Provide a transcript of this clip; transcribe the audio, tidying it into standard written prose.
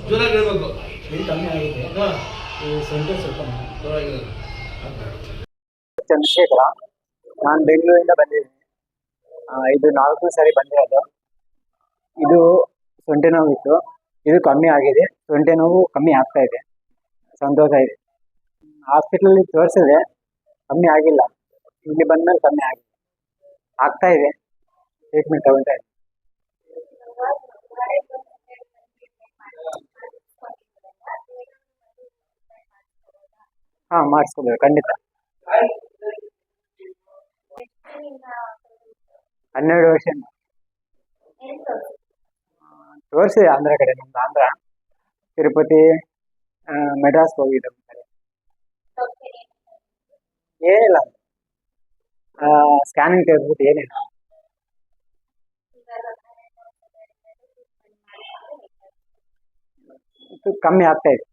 ಜೋರಾಗಿ ಹೇಳ್ಬೇಕು. ಇದು ಕಮ್ಮಿ ಆಗಿದೆ. ಹಾಂ ಈ ಸೊಂಟ ಸ್ವಲ್ಪ ಪರವಾಗಿಲ್ಲ. ಚಂದ್ರಶೇಖರ, ನಾನು ಬೆಂಗಳೂರಿಂದ ಬಂದಿದ್ದೀನಿ. ಇದು 4 ಸಾರಿ ಬಂದಿರೋದು. ಇದು ಸೊಂಟೆ ನೋವಿತ್ತು, ಇದು ಕಮ್ಮಿ ಆಗಿದೆ. ಸೊಂಟೆ ನೋವು ಕಮ್ಮಿ ಆಗ್ತಾ ಇದೆ, ಸಂತೋಷ ಇದೆ. ಹಾಸ್ಪಿಟ್ಲಲ್ಲಿ ತೋರಿಸಿದೆ, ಕಮ್ಮಿ ಆಗಿಲ್ಲ. ಇಲ್ಲಿ ಬಂದ್ಮೇಲೆ ಕಮ್ಮಿ ಆಗಿದೆ, ಆಗ್ತಾ ಇದೆ. ಟ್ರೀಟ್ಮೆಂಟ್ ತಗೊಳ್ತಾ ಇದೆ. ಹಾಂ, ಮಾಡಿಸ್ಕೋಬೇಕು ಖಂಡಿತ. 12 ವರ್ಷ ತೋರಿಸಿದೆ ಆಂಧ್ರ ಕಡೆ. ನಮ್ದು ಆಂಧ್ರ, ತಿರುಪತಿ, ಮೆಡ್ರಾಸ್ ಹೋಗಿದ್ದೆ ಒಂದ್ಸರಿ. ಏನಿಲ್ಲ, ಸ್ಕ್ಯಾನಿಂಗ್ ತೆಗೆದ್ಬಿಟ್ಟು ಏನಿಲ್ಲ, ಇದು ಕಮ್ಮಿ ಆಗ್ತಾ ಇದೆ.